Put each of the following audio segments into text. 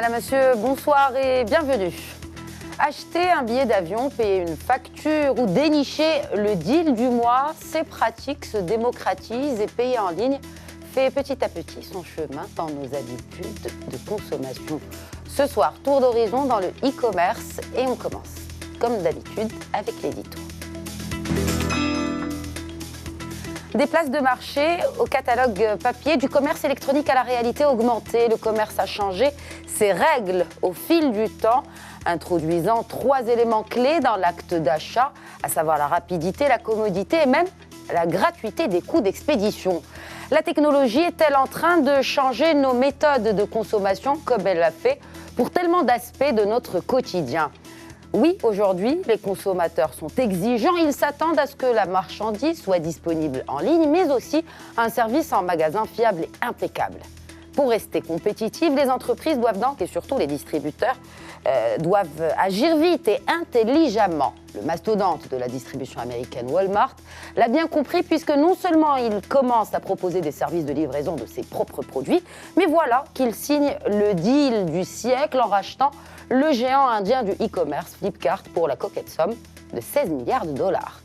Madame, Monsieur, bonsoir et bienvenue. Acheter un billet d'avion, payer une facture ou dénicher le deal du mois, ces pratiques se démocratisent et payer en ligne fait petit à petit son chemin dans nos habitudes de consommation. Ce soir, tour d'horizon dans le e-commerce et on commence, comme d'habitude, avec l'édito. Des places de marché au catalogue papier, du commerce électronique à la réalité augmentée. Le commerce a changé ses règles au fil du temps, introduisant 3 éléments clés dans l'acte d'achat, à savoir la rapidité, la commodité et même la gratuité des coûts d'expédition. La technologie est-elle en train de changer nos méthodes de consommation comme elle l'a fait pour tellement d'aspects de notre quotidien ? Oui, aujourd'hui, les consommateurs sont exigeants. Ils s'attendent à ce que la marchandise soit disponible en ligne, mais aussi un service en magasin fiable et impeccable. Pour rester compétitives, les entreprises doivent donc, et surtout les distributeurs, doivent agir vite et intelligemment. Le mastodonte de la distribution américaine Walmart l'a bien compris puisque non seulement il commence à proposer des services de livraison de ses propres produits, mais voilà qu'il signe le deal du siècle en rachetant le géant indien du e-commerce Flipkart pour la coquette somme de 16 milliards de dollars.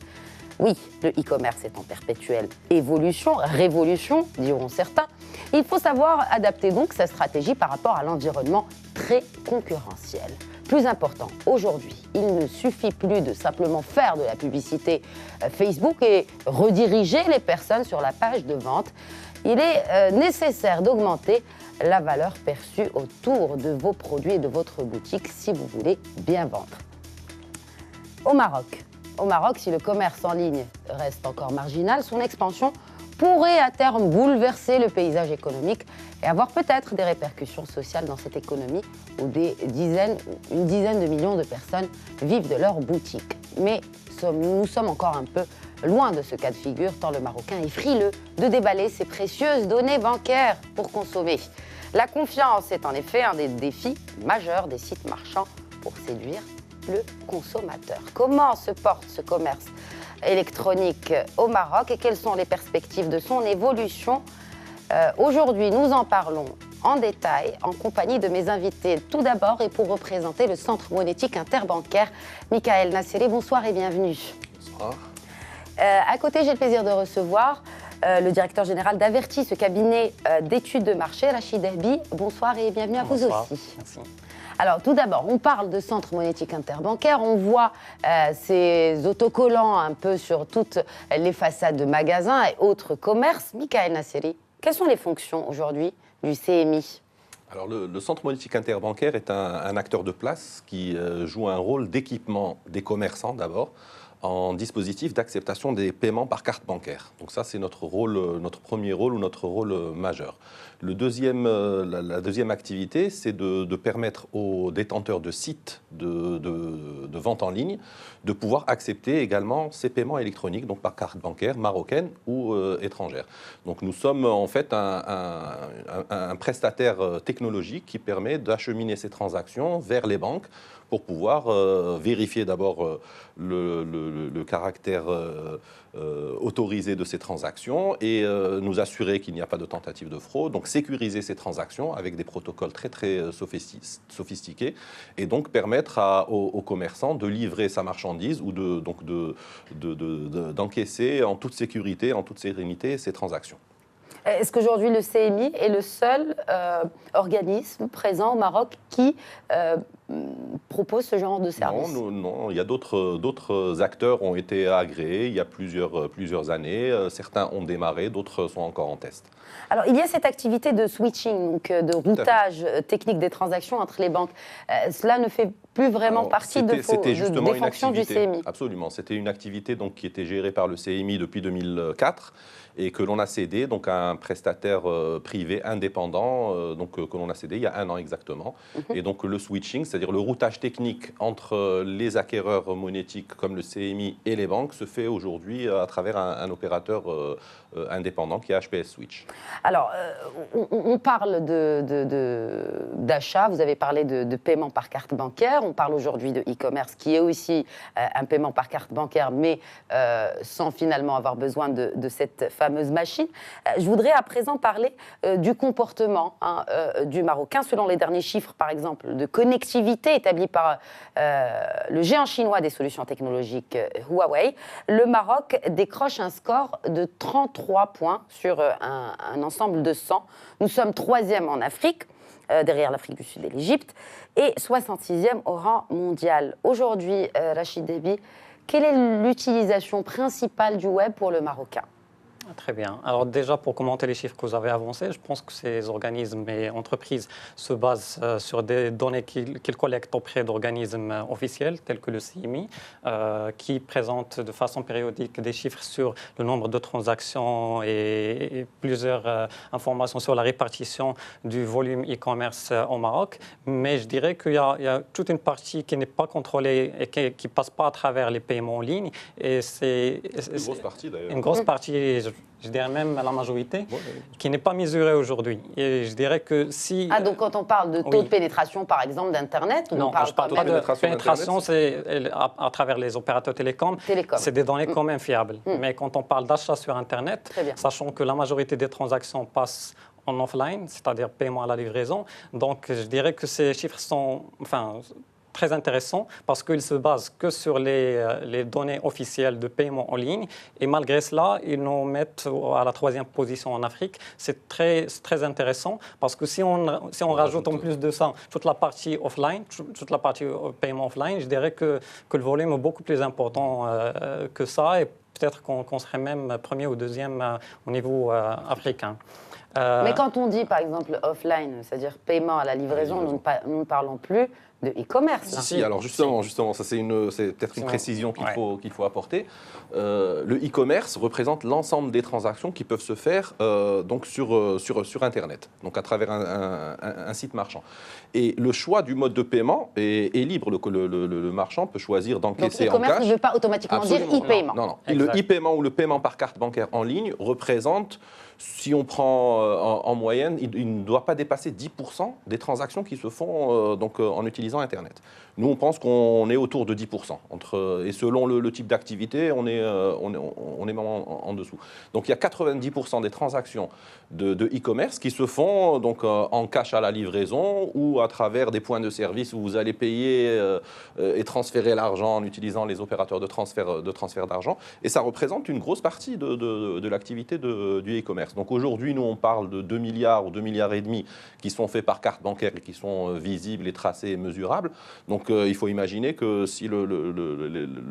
Oui, le e-commerce est en perpétuelle évolution, révolution, diront certains. Il faut savoir adapter donc sa stratégie par rapport à l'environnement très concurrentiel. Plus important, aujourd'hui, il ne suffit plus de simplement faire de la publicité Facebook et rediriger les personnes sur la page de vente. Il est nécessaire d'augmenter la valeur perçue autour de vos produits et de votre boutique si vous voulez bien vendre. Au Maroc, si le commerce en ligne reste encore marginal, son expansion pourrait à terme bouleverser le paysage économique et avoir peut-être des répercussions sociales dans cette économie où une dizaine de millions de personnes vivent de leur boutique. Mais nous sommes encore un peu loin de ce cas de figure, tant le Marocain est frileux de déballer ses précieuses données bancaires pour consommer. La confiance est en effet un des défis majeurs des sites marchands pour séduire le consommateur. Comment se porte ce commerce électronique au Maroc et quelles sont les perspectives de son évolution ? Aujourd'hui, nous en parlons en détail en compagnie de mes invités. Tout d'abord, et pour représenter le Centre monétique interbancaire, Michael Nasseri, bonsoir et bienvenue. Bonsoir. À côté, j'ai le plaisir de recevoir le directeur général d'Avertis, ce cabinet d'études de marché, Rachid Dahbi. Bonsoir et bienvenue à vous aussi. Merci. Alors, tout d'abord, on parle de centre monétique interbancaire. On voit ces autocollants un peu sur toutes les façades de magasins et autres commerces. Michael Nasseri, quelles sont les fonctions aujourd'hui du CMI ? Alors, le Centre monétique interbancaire est un acteur de place qui joue un rôle d'équipement des commerçants d'abord, en dispositif d'acceptation des paiements par carte bancaire. Donc ça, c'est notre rôle, notre premier rôle ou notre rôle majeur. La deuxième activité, c'est de permettre aux détenteurs de sites de vente en ligne de pouvoir accepter également ces paiements électroniques, donc par carte bancaire marocaine ou étrangère. Donc nous sommes en fait un prestataire technologique qui permet d'acheminer ces transactions vers les banques pour pouvoir vérifier d'abord le caractère autorisé de ces transactions et nous assurer qu'il n'y a pas de tentative de fraude, donc sécuriser ces transactions avec des protocoles très sophistiqués et donc permettre aux commerçants de livrer sa marchandise ou d'encaisser en toute sécurité, en toute sérénité ces transactions. Est-ce qu'aujourd'hui le CMI est le seul organisme présent au Maroc qui propose ce genre de service ? Non, il y a d'autres acteurs ont été agréés il y a plusieurs années. Certains ont démarré, d'autres sont encore en test. Alors, il y a cette activité de switching, donc de routage technique des transactions entre les banques. Cela ne fait plus vraiment partie des fonctions du CMI. Absolument. C'était une activité donc, qui était gérée par le CMI depuis 2004 et que l'on a cédé donc, à un prestataire privé indépendant que l'on a cédé il y a 1 an exactement. Et donc le switching, c'est-à-dire le routage technique entre les acquéreurs monétiques comme le CMI et les banques, se fait aujourd'hui à travers un opérateur indépendant qui est HPS Switch. Alors, on parle d'achat, vous avez parlé de paiement par carte bancaire, on parle aujourd'hui de e-commerce qui est aussi un paiement par carte bancaire, mais sans finalement avoir besoin de cette fameuse machine. Je voudrais à présent parler du comportement du Marocain. Selon les derniers chiffres, par exemple, de connectivité établis par le géant chinois des solutions technologiques Huawei, le Maroc décroche un score de 33 points sur un ensemble de 100. Nous sommes 3e en Afrique, derrière l'Afrique du Sud et l'Égypte, et 66e au rang mondial. Aujourd'hui, Rachid Deby, quelle est l'utilisation principale du web pour le Marocain ? Très bien. Alors déjà, pour commenter les chiffres que vous avez avancés, je pense que ces organismes et entreprises se basent sur des données qu'ils collectent auprès d'organismes officiels tels que le CMI, qui présentent de façon périodique des chiffres sur le nombre de transactions et plusieurs informations sur la répartition du volume e-commerce au Maroc. Mais je dirais qu'il y a toute une partie qui n'est pas contrôlée et qui ne passe pas à travers les paiements en ligne. Et c'est une grosse partie d'ailleurs. Une grosse partie, je dirais même la majorité, qui n'est pas mesurée aujourd'hui. Et je dirais que si... Ah, donc quand on parle de taux de pénétration, par exemple, d'Internet, non, je parle pas de pénétration, c'est à travers les opérateurs télécoms. C'est des données quand même fiables. Mais quand on parle d'achat sur Internet, sachant que la majorité des transactions passent en offline, c'est-à-dire paiement à la livraison, donc je dirais que ces chiffres sont... très intéressant parce qu'ils se basent que sur les données officielles de paiement en ligne et malgré cela, ils nous mettent à la 3e position en Afrique. C'est très intéressant parce que si on rajoute en plus de ça toute la partie offline, toute la partie paiement offline, je dirais que le volume est beaucoup plus important que ça et peut-être qu'on serait même 1er ou 2e au niveau africain. Mais quand on dit par exemple offline, c'est-à-dire paiement à la livraison, nous ne parlons plus de e-commerce. Si, alors justement, ça c'est peut-être une précision qu'il faut apporter. Le e-commerce représente l'ensemble des transactions qui peuvent se faire donc sur Internet, donc à travers un site marchand. Et le choix du mode de paiement est libre. Le marchand peut choisir d'encaisser en cash. Donc e-commerce ne veut pas automatiquement dire e-paiement. Non. Le e-paiement ou le paiement par carte bancaire en ligne représente, si on prend en moyenne, il ne doit pas dépasser 10% des transactions qui se font en utilisant Internet. Nous, on pense qu'on est autour de 10%. Et selon le type d'activité, on est même en dessous. Donc il y a 90% des transactions de e-commerce qui se font en cash à la livraison ou à travers des points de service où vous allez payer et transférer l'argent en utilisant les opérateurs de transfert d'argent. Et ça représente une grosse partie de l'activité du e-commerce. Donc aujourd'hui, nous, on parle de 2 milliards ou 2,5 milliards qui sont faits par carte bancaire et qui sont visibles et tracés et mesurables. Donc il faut imaginer que si le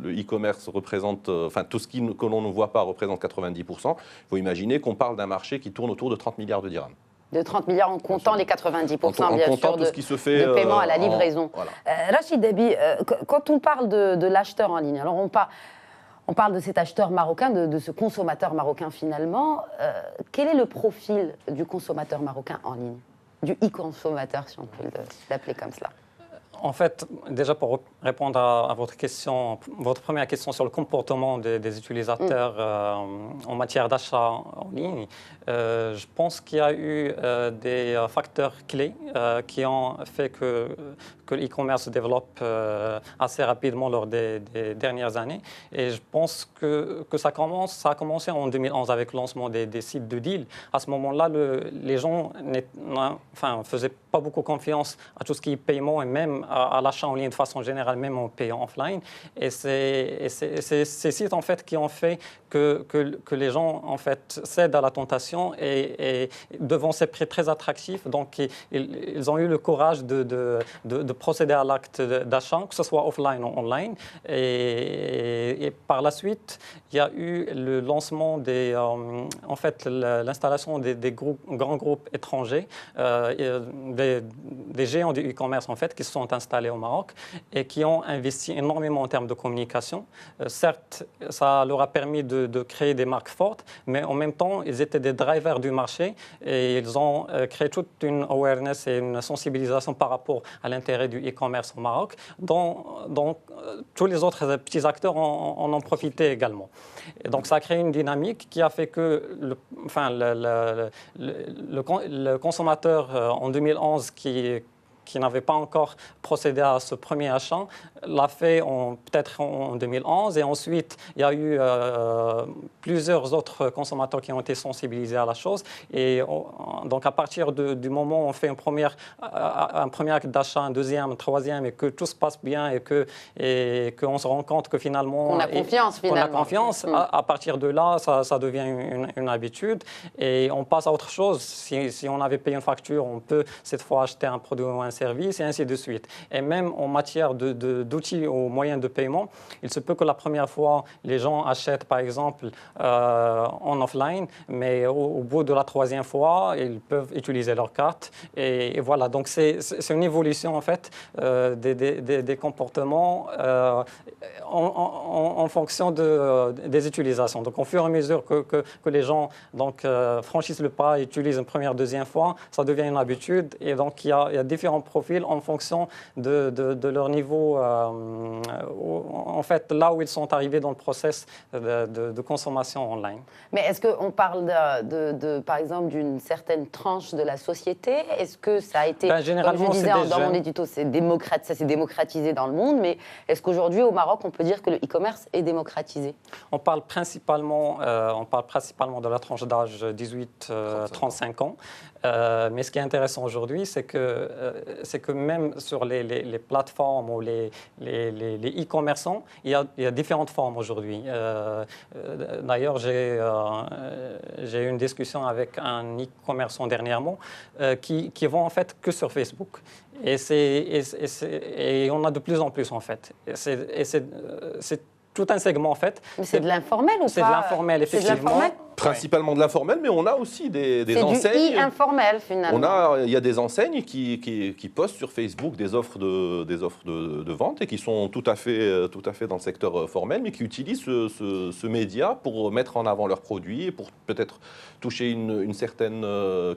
e-commerce représente, tout ce que l'on ne voit pas représente 90%, il faut imaginer qu'on parle d'un marché qui tourne autour de 30 milliards de dirhams. De 30 milliards en comptant les 90% bien sûr tout ce qui se fait, de paiement à la livraison. Voilà. Rachid Deby, quand on parle de l'acheteur en ligne, alors on parle de cet acheteur marocain, de ce consommateur marocain finalement. Quel est le profil du consommateur marocain en ligne ? Du e-consommateur, si on peut l'appeler comme cela. En fait, déjà pour répondre à votre question, votre première question sur le comportement des utilisateurs en matière d'achat en ligne, je pense qu'il y a eu des facteurs clés qui ont fait que l'e-commerce se développe assez rapidement lors des dernières années. Et je pense que ça a commencé en 2011 avec le lancement des sites de deal. À ce moment-là, les gens faisaient pas beaucoup confiance à tout ce qui est paiement et même à l'achat en ligne de façon générale, même en payant offline. Et c'est ces sites en fait qui ont fait que les gens en fait cèdent à la tentation et devant ces prix très attractifs, donc ils ont eu le courage de procéder à l'acte d'achat, que ce soit offline ou online. Et par la suite, il y a eu le lancement l'installation des grands groupes étrangers, des géants du e-commerce en fait qui se sont installés au Maroc et qui ont investi énormément en termes de communication. Certes, ça leur a permis de créer des marques fortes, mais en même temps, ils étaient des drivers du marché et ils ont créé toute une awareness et une sensibilisation par rapport à l'intérêt l'intérêt du e-commerce au Maroc, dont tous les autres petits acteurs en ont profité également. Et donc ça a créé une dynamique qui a fait que le consommateur en 2011 qui n'avait pas encore procédé à ce premier achat, l'a fait peut-être en 2011. Et ensuite, il y a eu plusieurs autres consommateurs qui ont été sensibilisés à la chose. Et donc, à partir du moment où on fait un premier acte d'achat, un deuxième, un troisième, et que tout se passe bien et qu'on se rend compte que finalement... On a confiance, à partir de là, ça devient une habitude. Et on passe à autre chose. Si on avait payé une facture, on peut cette fois acheter un produit ou un service, et ainsi de suite. Et même en matière d'outils ou moyens de paiement, il se peut que la première fois, les gens achètent, par exemple, en offline, mais au bout de la troisième fois, ils peuvent utiliser leur carte. Et voilà, donc c'est une évolution, en fait, des comportements en fonction des utilisations. Donc, au fur et à mesure que les gens franchissent le pas, utilisent une première, deuxième fois, ça devient une habitude. Et donc, il y a différents profils en fonction de leur niveau, en fait, là où ils sont arrivés dans le process de consommation online. Mais est-ce qu'on parle, par exemple, d'une certaine tranche de la société? Est-ce que ça a été, généralement, comme je disais dans mon édito, ça s'est démocratisé dans le monde, mais est-ce qu'aujourd'hui, au Maroc, on peut dire que le e-commerce est démocratisé? On parle principalement de la tranche d'âge 18-35 ans. Mais ce qui est intéressant aujourd'hui, c'est que même sur les plateformes ou les e-commerçants, il y a différentes formes aujourd'hui. D'ailleurs, j'ai eu une discussion avec un e-commerçant dernièrement qui vend en fait que sur Facebook. Et on a de plus en plus en fait. C'est tout un segment en fait. Mais c'est de l'informel ou pas? C'est de l'informel, effectivement. Principalement de l'informel, mais on a aussi des enseignes. C'est du informel finalement. Il y a des enseignes qui postent sur Facebook des offres de vente et qui sont tout à fait dans le secteur formel, mais qui utilisent ce média pour mettre en avant leurs produits et pour peut-être toucher une certaine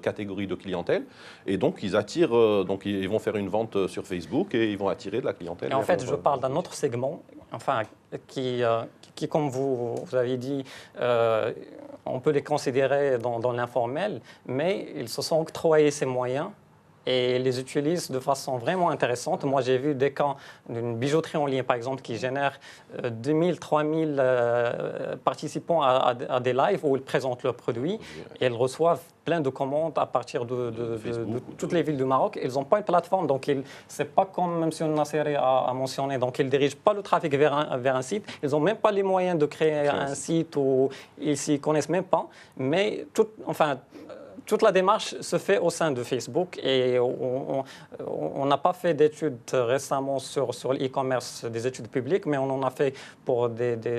catégorie de clientèle. Et donc ils attirent, donc ils vont faire une vente sur Facebook et ils vont attirer de la clientèle. Et en fait, je parle d'un autre segment, enfin qui comme vous avez dit, on peut les considérer dans l'informel, mais ils se sont octroyés ces moyens et les utilisent de façon vraiment intéressante. Moi, j'ai vu des cas d'une bijouterie en ligne, par exemple, qui génère 2000, 3000 participants à des lives où ils présentent leurs produits et ils reçoivent plein de commandes à partir de toutes les villes du Maroc. Ils n'ont pas une plateforme, donc ce n'est pas comme M. Nasseri a mentionné, donc ils ne dirigent pas le trafic vers un site. Ils n'ont même pas les moyens de créer un site ou ils ne s'y connaissent même pas. Mais toute la démarche se fait au sein de Facebook et on n'a pas fait d'études récemment sur l'e-commerce, des études publiques, mais on en a fait pour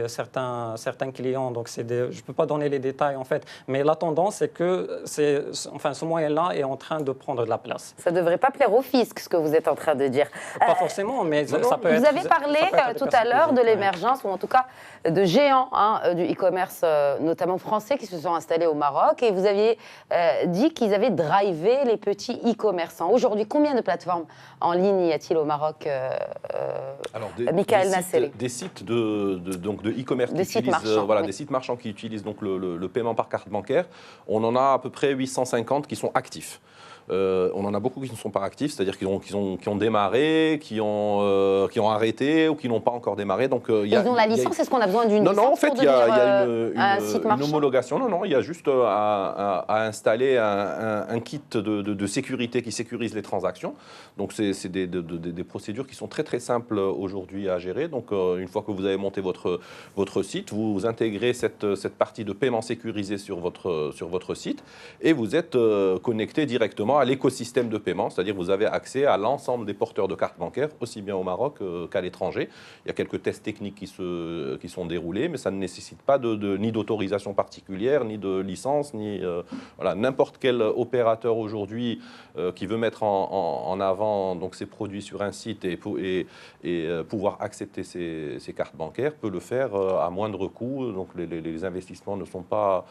certains clients. Donc je ne peux pas donner les détails en fait, mais la tendance c'est que ce moyen-là est en train de prendre de la place. Ça ne devrait pas plaire au fisc, ce que vous êtes en train de dire. Pas forcément, mais ça peut être... Vous avez parlé tout à l'heure de l'émergence, ou en tout cas de géants du e-commerce, notamment français, qui se sont installés au Maroc, et vous aviez dit qu'ils avaient drivé les petits e-commerçants. Aujourd'hui, combien de plateformes en ligne y a-t-il au Maroc, Michael Nasseri? Des sites de e-commerce qui utilisent, des sites marchands qui utilisent donc le paiement par carte bancaire. On en a à peu près 850 qui sont actifs. On en a beaucoup qui ne sont pas actifs, c'est-à-dire qui ont démarré, qui ont arrêté ou qui n'ont pas encore démarré. Donc, ils ont la licence, est-ce qu'on a besoin d'une licence? Non, en fait, il y a une homologation. Non, il y a juste à installer un kit de sécurité qui sécurise les transactions. Donc, c'est des procédures qui sont très, très simples aujourd'hui à gérer. Donc, une fois que vous avez monté votre site, vous intégrez cette partie de paiement sécurisé sur votre site et vous êtes connecté directement à l'écosystème de paiement, c'est-à-dire vous avez accès à l'ensemble des porteurs de cartes bancaires, aussi bien au Maroc qu'à l'étranger. Il y a quelques tests techniques qui sont déroulés, mais ça ne nécessite pas ni d'autorisation particulière, ni de licence, ni n'importe quel opérateur aujourd'hui qui veut mettre en avant donc ses produits sur un site et pouvoir accepter ces cartes bancaires peut le faire à moindre coût. Donc les investissements ne sont pas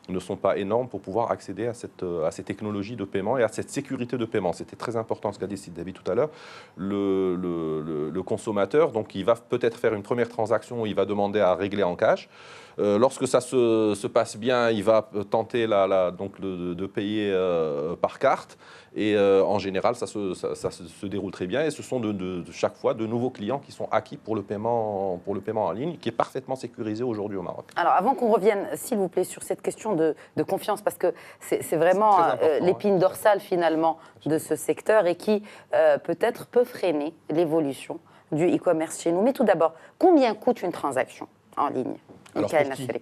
ne sont pas énormes pour pouvoir accéder à ces technologies de paiement et à cette sécurité de paiement. C'était très important ce qu'a dit David tout à l'heure. Le consommateur, donc, il va peut-être faire une première transaction où il va demander à régler en cash. Lorsque ça se passe bien, il va tenter donc de payer par carte. Et en général, ça se déroule très bien. Et ce sont chaque fois de nouveaux clients qui sont acquis pour le paiement en ligne, qui est parfaitement sécurisé aujourd'hui au Maroc. Alors, avant qu'on revienne, s'il vous plaît, sur cette question de confiance, parce que c'est vraiment l'épine dorsale, finalement, de ce secteur et qui, peut-être, peut freiner l'évolution du e-commerce chez nous. Mais tout d'abord, combien coûte une transaction en ligne, Michael Nasseri?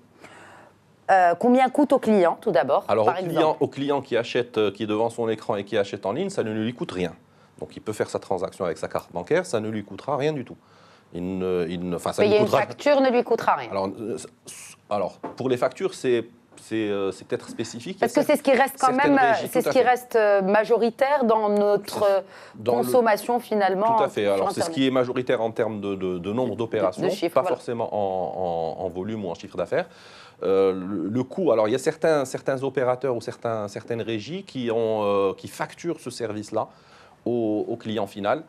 Combien coûte au client, tout d'abord? Alors, au client qui achète, qui est devant son écran et qui achète en ligne, ça ne lui coûte rien. Donc, il peut faire sa transaction avec sa carte bancaire, ça ne lui coûtera rien du tout. Payer une facture ne lui coûtera rien. Alors pour les factures, c'est peut-être spécifique. Parce que c'est ce qui reste quand même, c'est ce qui reste majoritaire dans notre consommation finalement. Tout à fait. Alors c'est ce qui est majoritaire en termes de nombre d'opérations, pas forcément en volume ou en chiffre d'affaires. Le coût, alors il y a certains opérateurs ou certaines régies qui facturent ce service-là au client final.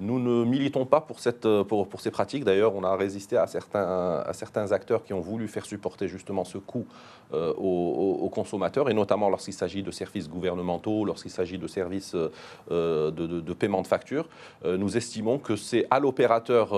Nous ne militons pas pour ces pratiques. D'ailleurs, on a résisté à certains acteurs qui ont voulu faire supporter justement ce coût aux consommateurs, et notamment lorsqu'il s'agit de services gouvernementaux, lorsqu'il s'agit de services de paiement de factures. Nous estimons que c'est à l'opérateur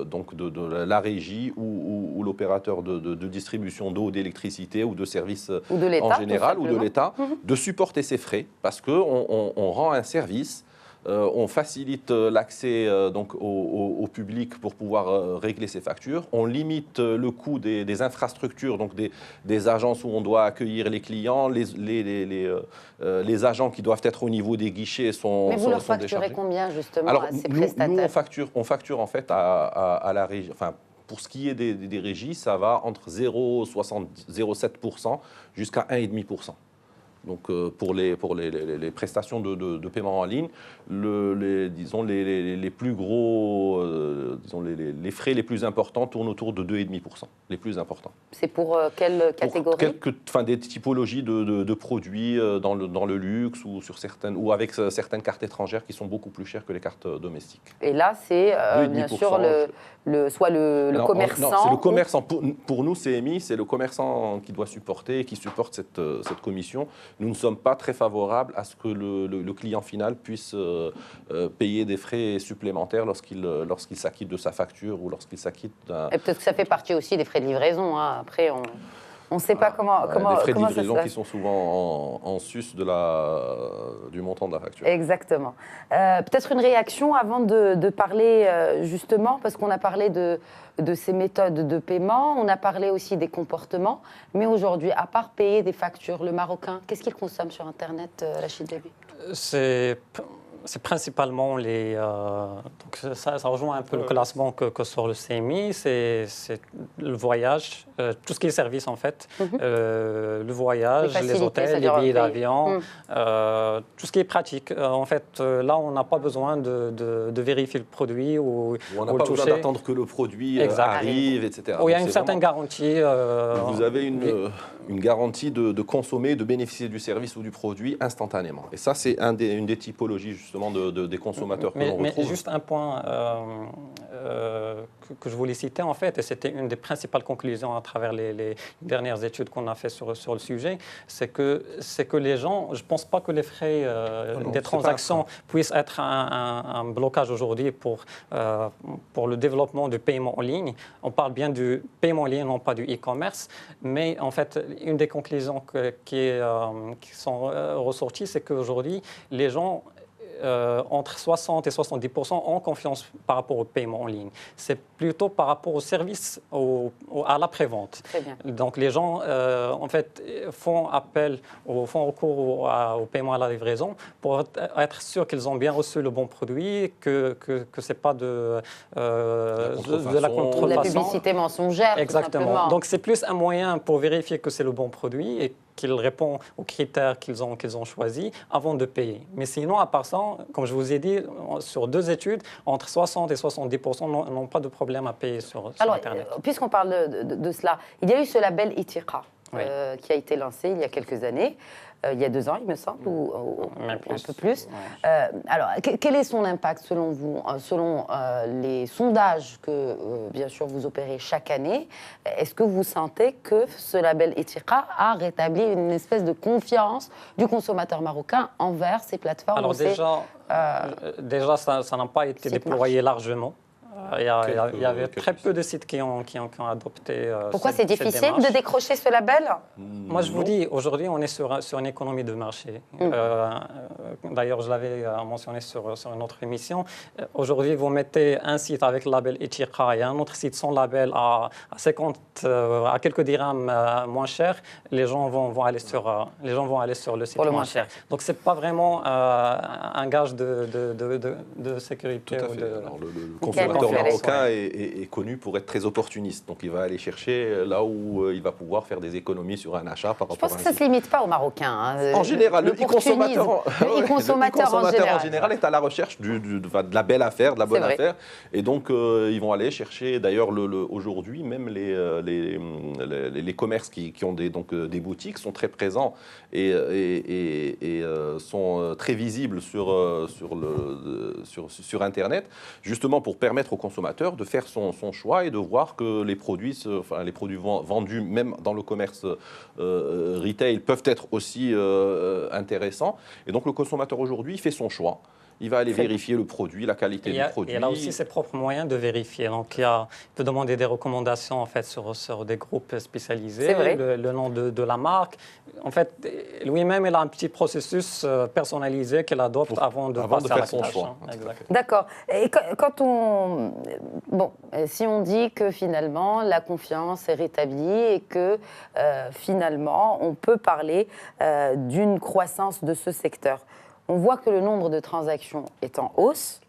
donc de la régie ou l'opérateur de distribution d'eau, d'électricité ou de services en général, ou de l'État, de supporter ces frais, parce qu'on rend un service. On facilite l'accès donc au public pour pouvoir régler ses factures. On limite le coût des infrastructures, donc des agences où on doit accueillir les clients, les agents qui doivent être au niveau des guichets sont déchargés. Mais vous leur facturez combien justement à ces prestataires? Nous, on facture en fait à la régie. Enfin, pour ce qui est des régies, ça va entre 0,7% jusqu'à 1,5%. Donc pour les prestations de paiement en ligne, disons les plus gros, disons les frais les plus importants tournent autour de 2,5%, les plus importants. C'est pour quelle catégorie? Des typologies de produits dans le luxe ou avec certaines cartes étrangères qui sont beaucoup plus chères que les cartes domestiques. Et là, c'est bien sûr le commerçant. Non, c'est le commerçant. Pour nous, CMI, c'est le commerçant qui doit supporter et qui supporte cette commission. Nous ne sommes pas très favorables à ce que le client final puisse payer des frais supplémentaires lorsqu'il s'acquitte de sa facture ou lorsqu'il s'acquitte d'un... Et peut-être que ça fait partie aussi des frais de livraison. Hein. Après, on ne sait pas comment des frais de comment livraison qui sont souvent en sus du montant de la facture. Exactement. Peut-être une réaction avant de parler justement, parce qu'on a parlé de ces méthodes de paiement, on a parlé aussi des comportements, mais aujourd'hui, à part payer des factures, le Marocain, qu'est-ce qu'il consomme sur Internet, Rachid Dabi? C'est principalement donc ça rejoint un peu le classement que sur le CMI, c'est le voyage, tout ce qui est service en fait, le voyage, les hôtels, les billets d'avion, tout ce qui est pratique. En fait, là, on n'a pas besoin de vérifier le produit ou on n'a pas besoin d'attendre que le produit arrive, etc. Il y a une certaine garantie. Vous avez une garantie de consommer, de bénéficier du service ou du produit instantanément. Et ça, c'est une des typologies justement des consommateurs que l'on retrouve. Mais juste un point que je voulais citer en fait, et c'était une des principales conclusions à travers les dernières études qu'on a fait sur le sujet, c'est que les gens, je ne pense pas que les frais des transactions puissent être un blocage aujourd'hui pour le développement du paiement en ligne. On parle bien du paiement en ligne, non pas du e-commerce, mais en fait, une des conclusions qui sont ressorties, c'est qu'aujourd'hui, les gens entre 60 et 70% ont confiance par rapport au paiement en ligne. C'est plutôt par rapport au service, à la prévente. Très bien. Donc les gens, en fait, font recours au paiement à la livraison pour être sûr qu'ils ont bien reçu le bon produit, que ce n'est pas de la contrefaçon. De la publicité mensongère. Exactement. Donc c'est plus un moyen pour vérifier que c'est le bon produit et qu'il répond aux critères qu'ils ont choisis avant de payer. Mais sinon, à part ça, comme je vous ai dit, sur 2 études, entre 60 et 70% n'ont pas de problème à payer sur Internet. Puisqu'on parle de cela, il y a eu ce label Itiqa Oui. qui a été lancé il y a quelques années, il y a 2 ans, il me semble, ou Même un plus. peu plus. Ouais. Alors, quel est son impact selon vous, selon les sondages que, bien sûr, vous opérez chaque année? Est-ce que vous sentez que ce label Etiqa a rétabli une espèce de confiance du consommateur marocain envers ces plateformes? Alors déjà, ça n'a pas été site déployé largement. Il y avait Quelques très peu de sites qui ont adopté. Pourquoi cette c'est difficile démarche. de décrocher ce label? Moi, je vous dis, aujourd'hui, on est sur une économie de marché. D'ailleurs, je l'avais mentionné sur une autre émission. Aujourd'hui, vous mettez un site avec le label Etiqa et un autre site sans label à quelques dirhams moins cher. Les gens vont aller sur le site Pour le moins moins cher. Donc, c'est pas vraiment un gage de sécurité. Tout à ou fait. de- Alors, le Nickel. consommateur Nickel. marocain est connu pour être très opportuniste. Donc, il va aller chercher là où il va pouvoir faire des économies sur un achat par Je rapport pense à que un ça ne site. se limite pas aux Marocains. Hein. En général, le L'opportunisme. e-consommateur en général est à la recherche de la belle affaire, de la bonne vrai. affaire. Et donc, ils vont aller chercher, d'ailleurs, aujourd'hui, même les commerces qui ont des boutiques sont très présents et sont très visibles sur Internet, justement pour permettre au consommateur de faire son choix et de voir que les produits vendus, même dans le commerce retail, peuvent être aussi intéressants. Et donc, le consommateur aujourd'hui fait son choix. Il va aller vérifier le produit, la qualité du produit. Il a aussi ses propres moyens de vérifier. Donc, il peut demander des recommandations en fait, sur des groupes spécialisés, C'est vrai. le nom de la marque. En fait, lui-même, il a un petit processus personnalisé qu'il adopte avant de passer à faire la son tâche, choix. hein. Exact. D'accord. Et si on dit que finalement la confiance est rétablie et que finalement on peut parler d'une croissance de ce secteur, on voit que le nombre de transactions est en hausse,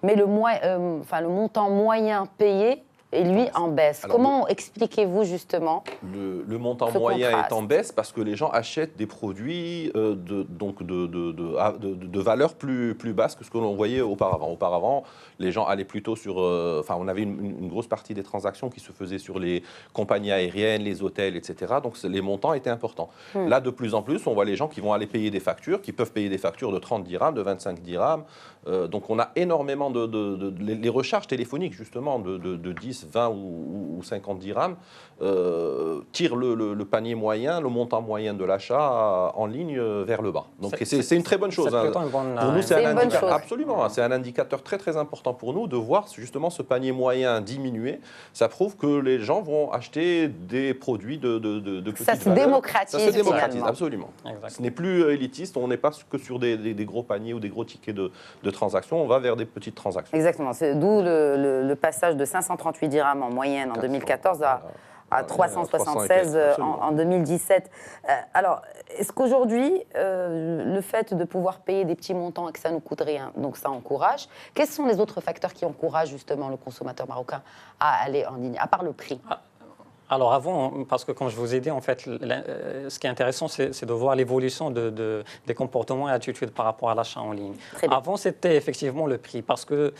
mais le montant moyen payé est lui en baisse. Alors, Comment expliquez-vous justement le montant ce moyen contraste? est en baisse parce que les gens achètent des produits de valeur plus basse que ce que l'on voyait auparavant. Auparavant, les gens allaient plutôt sur... on avait une grosse partie des transactions qui se faisaient sur les compagnies aériennes, les hôtels, etc. Donc, les montants étaient importants. Là, de plus en plus, on voit les gens qui vont aller payer des factures, qui peuvent payer des factures de 30 dirhams, de 25 dirhams. Donc, on a énormément les recharges téléphoniques, justement, de 10, 20 ou 50 dirhams, tirent le panier moyen, le montant moyen de l'achat en ligne vers le bas. Donc c'est une très bonne chose. C'est plutôt une bonne, pour nous, c'est une un bonne indicateur. chose. Absolument, c'est un indicateur très très important pour nous de voir justement ce panier moyen diminuer. Ça prouve que les gens vont acheter des produits de petite Ça se valeur. démocratise, Ça se démocratise, finalement. absolument. Exact. Ce n'est plus élitiste, on n'est pas que sur des gros paniers ou des gros tickets de transactions, on va vers des petites transactions. Exactement. C'est d'où le passage de 538 dirhams en moyenne en 2014 à 376 en 2017. Alors, est-ce qu'aujourd'hui, le fait de pouvoir payer des petits montants et que ça ne nous coûte rien, donc ça encourage, quels sont les autres facteurs qui encouragent justement le consommateur marocain à aller en ligne, à part le prix? Alors avant, parce que comme je vous ai dit, en fait, ce qui est intéressant, c'est de voir l'évolution des comportements et attitudes par rapport à l'achat en ligne. Très bien. Avant, c'était effectivement le prix, parce que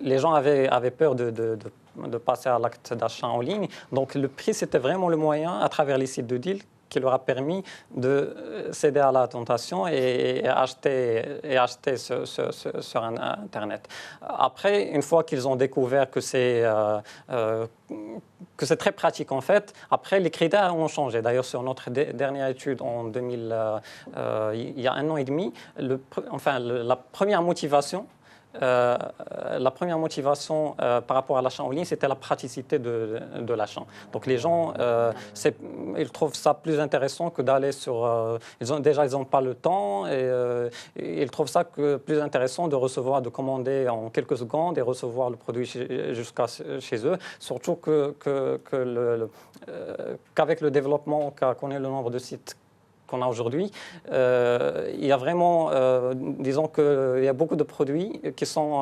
les gens avaient peur de passer à l'acte d'achat en ligne. Donc le prix, c'était vraiment le moyen, à travers les sites de deal, qui leur a permis de céder à la tentation et acheter sur Internet. Après, une fois qu'ils ont découvert que c'est très pratique en fait, après les critères ont changé. D'ailleurs, sur notre dernière étude en 2000, il y a 1 an et demi, la première motivation par rapport à l'achat en ligne, c'était la praticité de l'achat. Donc les gens, ils trouvent ça plus intéressant que d'aller sur... ils n'ont pas le temps et ils trouvent ça plus intéressant de commander en quelques secondes et recevoir le produit jusqu'à chez eux. Surtout qu'avec le développement qu'a connu le nombre de sites qu'on a aujourd'hui, il y a vraiment, disons qu'il y a beaucoup de produits qui sont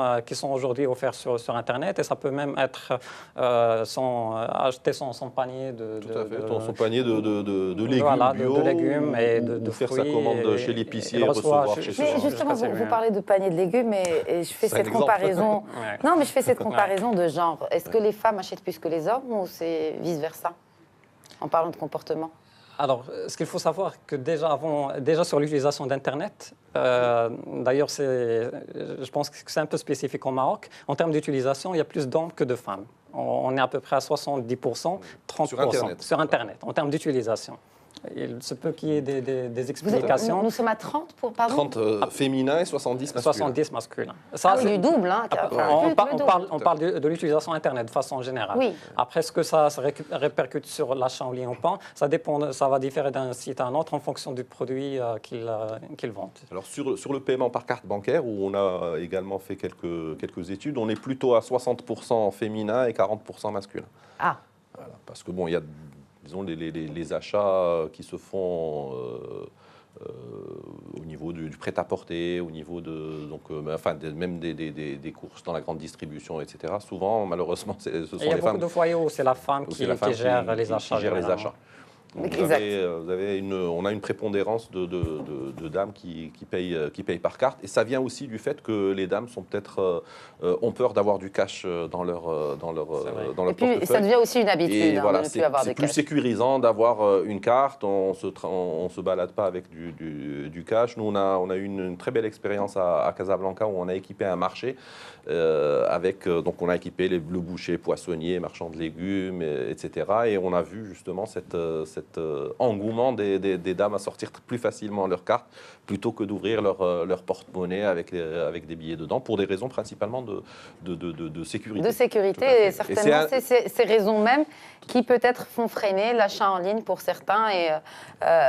aujourd'hui offerts sur Internet et ça peut même être acheter son panier son panier de légumes voilà, bio, de légumes et de faire fruits sa commande chez l'épicier et recevoir chez soi. Mais justement, vous parlez de panier de légumes et je fais C'est un cette exemple. comparaison. Ouais. Non, mais je fais cette comparaison de genre. Est-ce que les femmes achètent plus que les hommes ou c'est vice-versa en parlant de comportement? Alors, ce qu'il faut savoir, que déjà sur l'utilisation d'Internet, d'ailleurs, je pense que c'est un peu spécifique au Maroc, en termes d'utilisation, il y a plus d'hommes que de femmes. On est à peu près à 70%, 30% sur Internet, en termes d'utilisation. Il se peut qu'il y ait des explications. Nous sommes à 30 pour, pardon 30 féminins et 70 masculins. 70 masculins. Ça, oui, du double. Hein, on parle de l'utilisation Internet de façon générale. Oui. Après, ce que ça se répercute sur l'achat en ligne ou pas, ça va différer d'un site à un autre en fonction du produit qu'ils vendent. Alors sur le paiement par carte bancaire, où on a également fait quelques études, on est plutôt à 60% féminin et 40% masculin. Ah. Voilà, parce que bon, il y a disons les achats qui se font au niveau du prêt-à-porter, au niveau même des courses dans la grande distribution, etc. Souvent, malheureusement, ce sont les femmes. Il y a beaucoup de foyers où c'est la femme qui gère les achats. Donc on a une prépondérance de dames qui payent par carte. Et ça vient aussi du fait que les dames sont peut-être ont peur d'avoir du cash dans leur portefeuille. Et puis, ça devient aussi une habitude de ne plus avoir de cash. C'est plus sécurisant d'avoir une carte. On se balade pas avec du cash. Nous, on a eu une très belle expérience à Casablanca où on a équipé un marché donc on a équipé le boucher, poissonnier, marchand de légumes, etc. Et on a vu justement cet engouement des dames à sortir plus facilement leurs cartes plutôt que d'ouvrir leur porte-monnaie avec des billets dedans, pour des raisons principalement de sécurité. De sécurité, et certainement, c'est ces raisons même qui peut-être font freiner l'achat en ligne pour certains. Et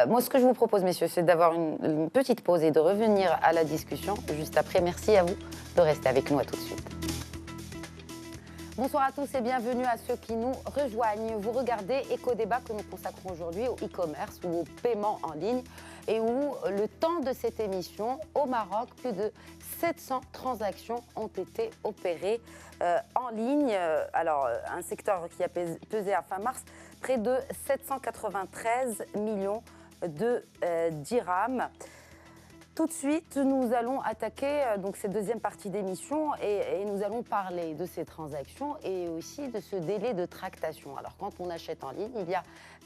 moi, ce que je vous propose, messieurs, c'est d'avoir une petite pause et de revenir à la discussion juste après. Merci à vous de rester avec nous, à tout de suite. Bonsoir à tous et bienvenue à ceux qui nous rejoignent. Vous regardez Éco-Débat que nous consacrons aujourd'hui au e-commerce ou au paiement en ligne et où le temps de cette émission, au Maroc, plus de 700 transactions ont été opérées en ligne. Alors, un secteur qui a pesé à fin mars près de 793 millions de dirhams. Tout de suite, nous allons attaquer donc cette deuxième partie d'émission et nous allons parler de ces transactions et aussi de ce délai de tractation. Alors, quand on achète en ligne, il y a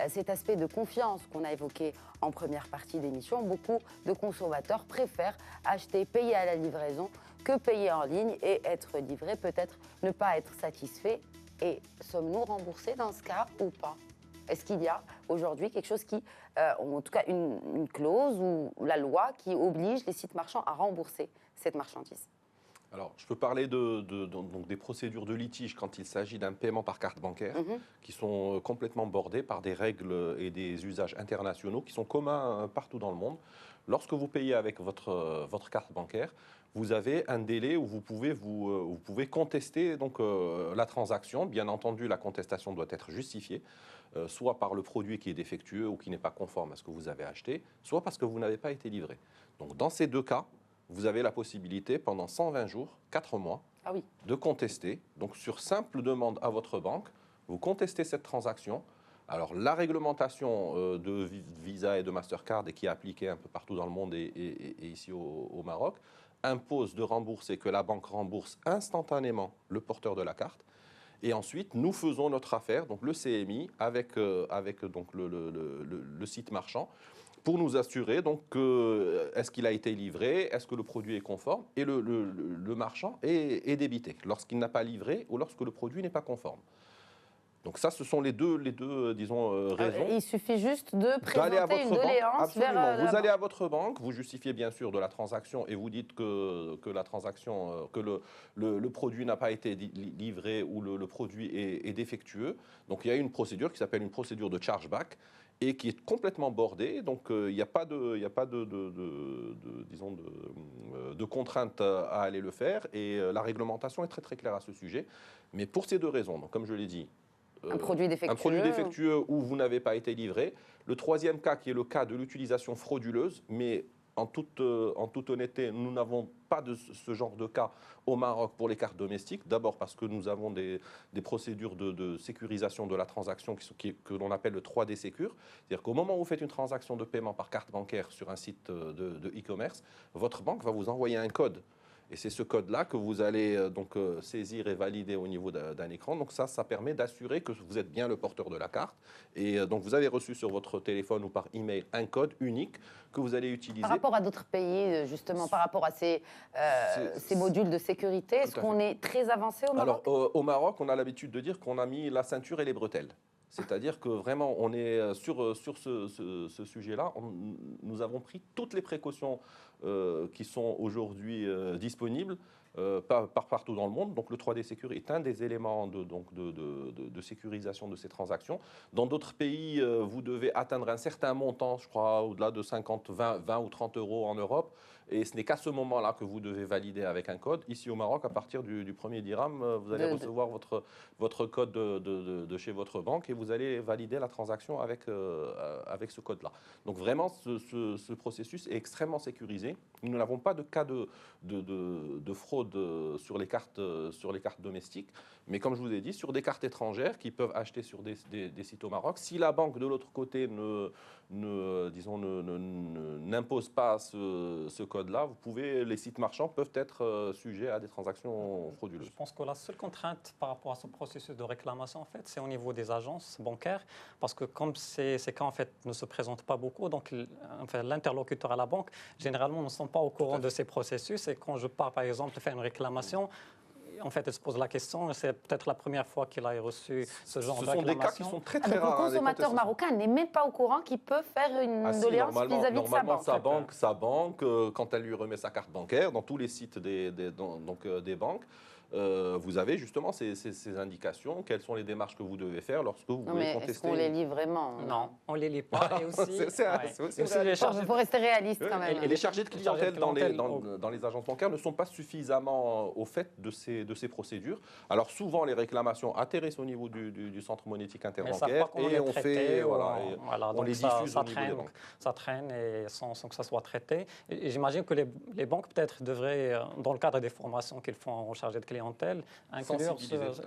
cet aspect de confiance qu'on a évoqué en première partie d'émission. Beaucoup de consommateurs préfèrent acheter, payer à la livraison que payer en ligne et être livré, peut-être ne pas être satisfait. Et sommes-nous remboursés dans ce cas ou pas ? Est-ce qu'il y a aujourd'hui quelque chose qui, en tout cas une clause ou la loi qui oblige les sites marchands à rembourser cette marchandise ? Alors, je peux parler donc des procédures de litige quand il s'agit d'un paiement par carte bancaire qui sont complètement bordées par des règles et des usages internationaux qui sont communs partout dans le monde. Lorsque vous payez avec votre carte bancaire, vous avez un délai où vous pouvez contester donc, la transaction. Bien entendu, la contestation doit être justifiée, soit par le produit qui est défectueux ou qui n'est pas conforme à ce que vous avez acheté, soit parce que vous n'avez pas été livré. Donc, dans ces deux cas, vous avez la possibilité, pendant 120 jours, 4 mois, de contester. Donc, sur simple demande à votre banque, vous contestez cette transaction. Alors, la réglementation de Visa et de Mastercard, et qui est appliquée un peu partout dans le monde et ici au Maroc, impose de rembourser, que la banque rembourse instantanément le porteur de la carte. Et ensuite, nous faisons notre affaire, donc le CMI, avec donc le site marchand, pour nous assurer donc est-ce qu'il a été livré, est-ce que le produit est conforme, et le marchand est débité lorsqu'il n'a pas livré ou lorsque le produit n'est pas conforme. Donc ça, ce sont les deux disons, raisons. Il suffit juste de présenter une doléance. Absolument. Vous allez à votre banque, vous justifiez bien sûr de la transaction et vous dites que la transaction, que le produit n'a pas été livré ou le produit est défectueux. Donc il y a une procédure qui s'appelle une procédure de chargeback et qui est complètement bordée. Donc il n'y a pas de contrainte à aller le faire et la réglementation est très très claire à ce sujet. Mais pour ces deux raisons, donc comme je l'ai dit, un produit défectueux où vous n'avez pas été livré. Le troisième cas qui est le cas de l'utilisation frauduleuse, mais en toute honnêteté, nous n'avons pas de ce genre de cas au Maroc pour les cartes domestiques. D'abord parce que nous avons des procédures de sécurisation de la transaction que l'on appelle le 3D Secure. C'est-à-dire qu'au moment où vous faites une transaction de paiement par carte bancaire sur un site de e-commerce, votre banque va vous envoyer un code. Et c'est ce code-là que vous allez saisir et valider au niveau d'un écran. Donc ça permet d'assurer que vous êtes bien le porteur de la carte. Et donc vous avez reçu sur votre téléphone ou par email un code unique que vous allez utiliser. Par rapport à d'autres pays, justement, par rapport à ces modules de sécurité, est-ce qu'on est très avancé au Maroc? Alors au Maroc, on a l'habitude de dire qu'on a mis la ceinture et les bretelles. C'est-à-dire que vraiment, on est sur ce sujet-là. Nous avons pris toutes les précautions qui sont aujourd'hui disponibles partout dans le monde. Donc le 3D Secure est un des éléments de sécurisation de ces transactions. Dans d'autres pays, vous devez atteindre un certain montant, je crois, au-delà de 50, 20 ou 30 euros en Europe. Et ce n'est qu'à ce moment-là que vous devez valider avec un code. Ici au Maroc, à partir du premier dirham, vous allez recevoir votre code de chez votre banque et vous allez valider la transaction avec ce code-là. Donc vraiment, ce processus est extrêmement sécurisé. Nous n'avons pas de cas de fraude sur les cartes domestiques. Mais comme je vous ai dit, sur des cartes étrangères qui peuvent acheter sur des sites au Maroc, si la banque de l'autre côté n'impose pas ce code-là, les sites marchands peuvent être sujets à des transactions frauduleuses. Je pense que la seule contrainte par rapport à ce processus de réclamation, en fait, c'est au niveau des agences bancaires, parce que comme ces cas en fait ne se présentent pas beaucoup, donc l'interlocuteur à la banque généralement ne sont pas au courant de ces processus. Et quand je pars par exemple faire une réclamation, en fait, elle se pose la question, c'est peut-être la première fois qu'il a reçu ce genre de réclamation. Ce sont des cas qui sont très très rares. Le consommateur marocain n'est même pas au courant qu'il peut faire une doléance vis-à-vis de sa banque. Sa banque, quand elle lui remet sa carte bancaire, dans tous les sites des banques, vous avez justement ces indications, quelles sont les démarches que vous devez faire lorsque vous voulez contester. Est-ce qu'on les lit vraiment? Non, on ne les lit pas. Et aussi, il faut rester réaliste quand même. Et les chargés de clientèle dans les agences bancaires ne sont pas suffisamment au fait de ces procédures. Alors souvent, les réclamations atterrissent au niveau du centre monétique interbancaire et on fait, on les diffuse au niveau des banques. Ça traîne et sans que ça soit traité. Et j'imagine que les banques peut-être devraient, dans le cadre des formations qu'ils font aux chargés de clientèle, inclure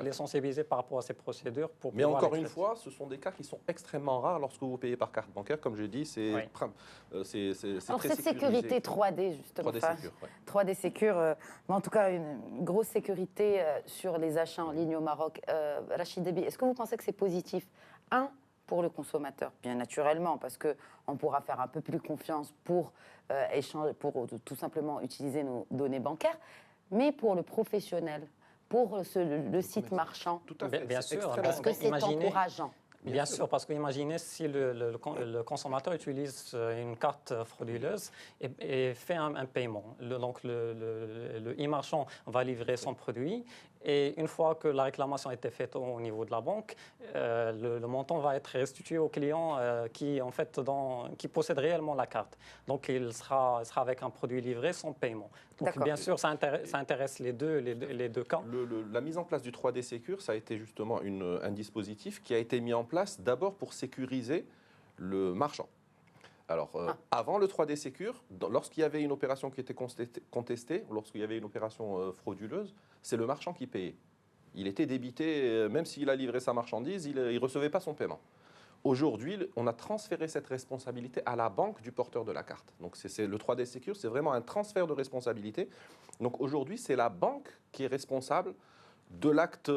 les sensibiliser par rapport à ces procédures. Mais encore une fois, ce sont des cas qui sont extrêmement rares lorsque vous payez par carte bancaire. Comme je l'ai dit, c'est Alors très cette sécurité 3D, justement. 3D Secure, 3D Secure, en tout cas une grosse sécurité sur les achats en ligne au Maroc. Rachid Debi, est-ce que vous pensez que c'est positif? Pour le consommateur, bien naturellement, parce qu'on pourra faire un peu plus confiance pour tout simplement utiliser nos données bancaires, mais pour le professionnel, pour le site marchand. Tout à fait. Bien sûr. Est-ce que c'est encourageant? Bien sûr, parce que imaginez si le consommateur utilise une carte frauduleuse et fait un paiement. Donc le e-marchand va livrer son produit et une fois que la réclamation a été faite au niveau de la banque, le montant va être restitué au client qui possède réellement la carte. Donc il sera avec un produit livré sans paiement. Donc bien sûr, ça intéresse les deux cas. La mise en place du 3D Secure, ça a été justement un dispositif qui a été mis en place d'abord pour sécuriser le marchand. Alors, avant le 3D Secure, lorsqu'il y avait une opération qui était contestée, lorsqu'il y avait une opération frauduleuse, c'est le marchand qui payait. Il était débité, même s'il a livré sa marchandise, il ne recevait pas son paiement. Aujourd'hui, on a transféré cette responsabilité à la banque du porteur de la carte. Donc, le 3D Secure, c'est vraiment un transfert de responsabilité. Donc, aujourd'hui, c'est la banque qui est responsable de l'acte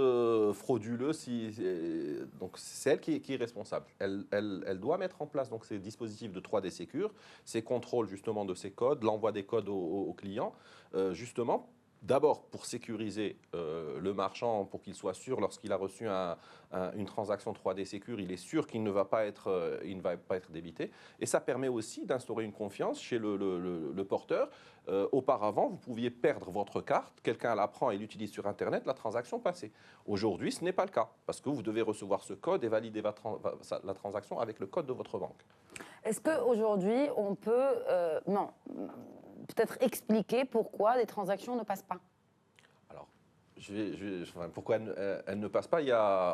frauduleux, donc c'est elle qui est responsable. Elle doit mettre en place donc, ces dispositifs de 3D Secure, ces contrôles justement de ces codes, l'envoi des codes aux clients, justement, d'abord pour sécuriser le marchand, pour qu'il soit sûr lorsqu'il a reçu une transaction 3D Secure, il est sûr qu'il ne va pas être débité. Et ça permet aussi d'instaurer une confiance chez le porteur. Auparavant, vous pouviez perdre votre carte, quelqu'un la prend et l'utilise sur Internet, la transaction passée. Aujourd'hui, ce n'est pas le cas, parce que vous devez recevoir ce code et valider la transaction avec le code de votre banque. Est-ce qu'aujourd'hui, on peut peut-être expliquer pourquoi les transactions ne passent pas? Alors, pourquoi elles ne passent pas?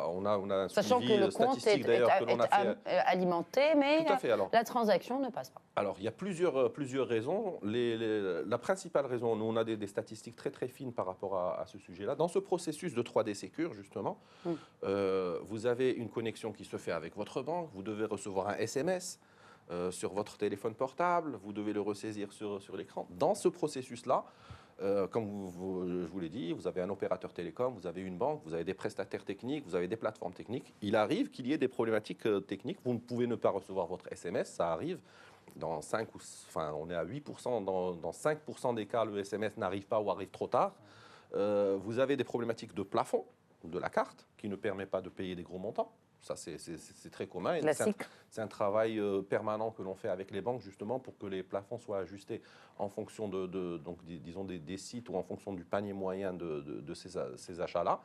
On a un Sachant suivi que le compte statistique d'ailleurs que l'on a fait. Alimenté, mais la transaction ne passe pas. Alors, il y a plusieurs raisons. La principale raison, nous on a des statistiques très très fines par rapport à ce sujet-là. Dans ce processus de 3D Secure, justement, vous avez une connexion qui se fait avec votre banque, vous devez recevoir un SMS. sur votre téléphone portable, vous devez le ressaisir sur l'écran. Dans ce processus-là, comme je vous l'ai dit, vous avez un opérateur télécom, vous avez une banque, vous avez des prestataires techniques, vous avez des plateformes techniques. Il arrive qu'il y ait des problématiques techniques. Vous ne pouvez ne pas recevoir votre SMS, ça arrive. On est à 8%, dans 5% des cas, le SMS n'arrive pas ou arrive trop tard. Vous avez des problématiques de plafond de la carte qui ne permet pas de payer des gros montants. Ça, c'est très commun. C'est un travail permanent que l'on fait avec les banques, justement, pour que les plafonds soient ajustés en fonction disons des sites ou en fonction du panier moyen de ces achats-là.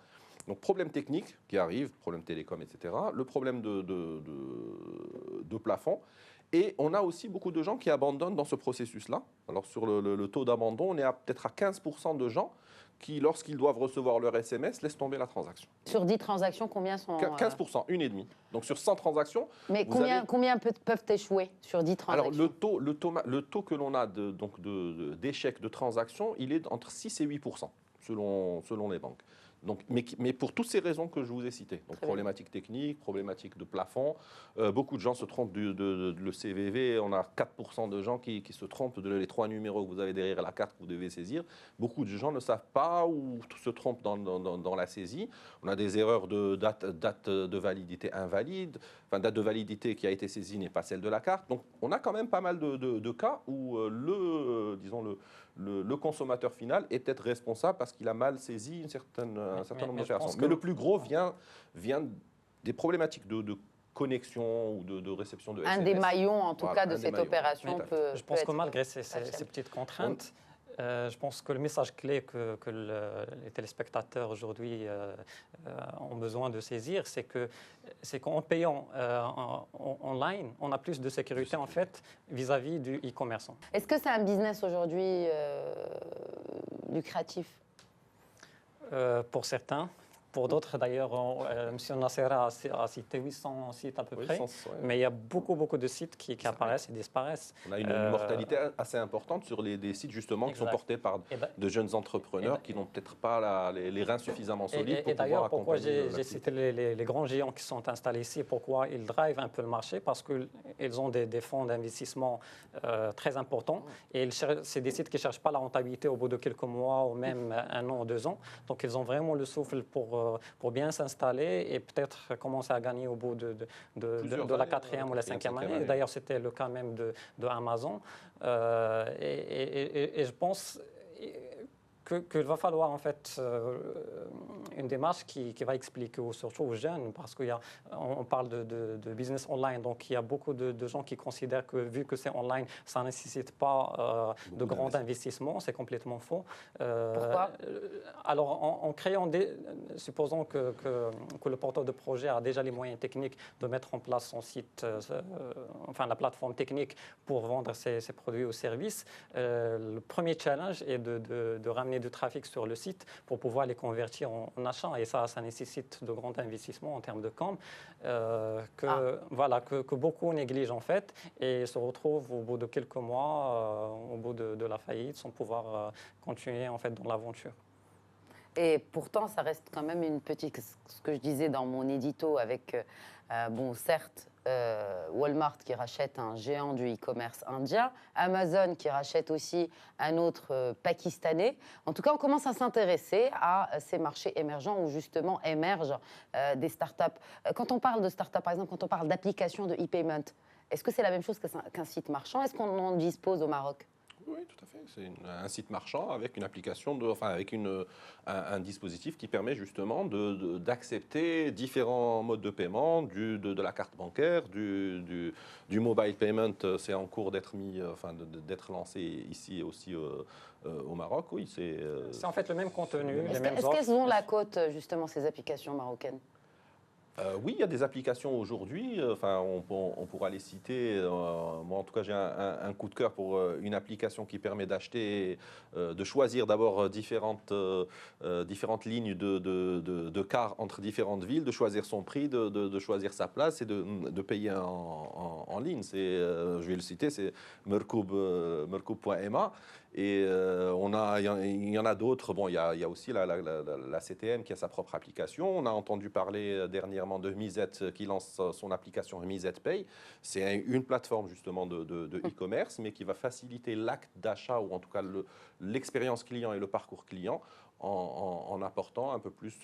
Donc, problème technique qui arrive, problème télécom, etc. Le problème de plafond. Et on a aussi beaucoup de gens qui abandonnent dans ce processus-là. Alors, sur le taux d'abandon, on est peut-être à 15% de gens qui, lorsqu'ils doivent recevoir leur SMS, laissent tomber la transaction. Sur 10 transactions, combien sont... 15%, 1,5. Donc sur 100 transactions... Mais combien peuvent échouer sur 10 transactions? Alors le taux que l'on a d'échec de transactions, il est entre 6 et 8% selon les banques. Donc, mais pour toutes ces raisons que je vous ai citées, donc problématiques techniques, problématiques de plafond, beaucoup de gens se trompent le CVV, on a 4% de gens qui se trompent les 3 numéros que vous avez derrière la carte que vous devez saisir. Beaucoup de gens ne savent pas ou se trompent dans la saisie. On a des erreurs de date de validité invalide, enfin date de validité qui a été saisie n'est pas celle de la carte. Donc on a quand même pas mal de cas où le consommateur final est peut-être responsable parce qu'il a mal saisi un certain nombre d'opérations. Mais le plus gros vient des problématiques de connexion ou de réception de SMS. Un des maillons, en tout cas, de cette opération peut Je pense que malgré ces petites contraintes, je pense que le message clé que les téléspectateurs aujourd'hui ont besoin de saisir, c'est qu'en payant online, on a plus de sécurité en fait vis-à-vis du e-commerçant. Est-ce que c'est un business aujourd'hui lucratif? Pour certains. Pour d'autres, d'ailleurs, M. Nassera a cité 800 sites à peu près, mais il y a beaucoup de sites qui apparaissent et disparaissent. On a une mortalité assez importante sur des sites justement qui sont portés par de jeunes entrepreneurs qui n'ont peut-être pas les reins suffisamment solides pour pouvoir accompagner. Pourquoi j'ai cité les grands géants qui sont installés ici, pourquoi ils drivent un peu le marché? Parce qu'ils ont des fonds d'investissement très importants et c'est des sites qui ne cherchent pas la rentabilité au bout de quelques mois ou même 1 an ou 2 ans. Donc ils ont vraiment le souffle pour bien s'installer et peut-être commencer à gagner au bout de la 4e ou la 5e année. D'ailleurs, c'était le cas même de Amazon. Et je pense qu'il va falloir en fait une démarche qui va expliquer surtout aux jeunes, parce qu'on parle de business online, donc il y a beaucoup de gens qui considèrent que vu que c'est online, ça ne nécessite pas de grands investissements. C'est complètement faux. Pourquoi? Alors en créant supposons que le porteur de projet a déjà les moyens techniques de mettre en place son site, enfin la plateforme technique pour vendre ses produits ou services, le premier challenge est de ramener du trafic sur le site pour pouvoir les convertir en achats. Et ça nécessite de grands investissements en termes de com que beaucoup négligent en fait et se retrouvent au bout de quelques mois, au bout de la faillite, sans pouvoir continuer en fait dans l'aventure. Et pourtant, ça reste quand même une petite... Ce que je disais dans mon édito avec, certes, Walmart qui rachète un géant du e-commerce indien, Amazon qui rachète aussi un autre pakistanais. En tout cas, on commence à s'intéresser à ces marchés émergents où justement émergent des startups. Quand on parle de startups, par exemple, quand on parle d'application de e-payment, est-ce que c'est la même chose qu'un site marchand? Est-ce qu'on en dispose au Maroc? Oui, tout à fait. C'est un site marchand avec une application, avec un dispositif qui permet justement d'accepter différents modes de paiement, de la carte bancaire, du mobile payment. C'est en cours d'être d'être lancé ici aussi au Maroc. Oui, c'est en fait le même contenu, les mêmes offres. Est-ce qu'elles ont la cote justement ces applications marocaines? Oui, il y a des applications aujourd'hui, on pourra les citer. Moi, en tout cas, j'ai un coup de cœur pour une application qui permet d'acheter, de choisir d'abord différentes lignes de cars entre différentes villes, de choisir son prix, de choisir sa place et de payer en ligne. Je vais le citer, c'est merkoub.ma. Et il y en a d'autres. Bon, il y a aussi la CTM qui a sa propre application. On a entendu parler dernièrement dernièrement de Mizet qui lance son application Mizet Pay. C'est une plateforme justement de e-commerce, mais qui va faciliter l'acte d'achat ou en tout cas l'expérience client et le parcours client en apportant un peu plus.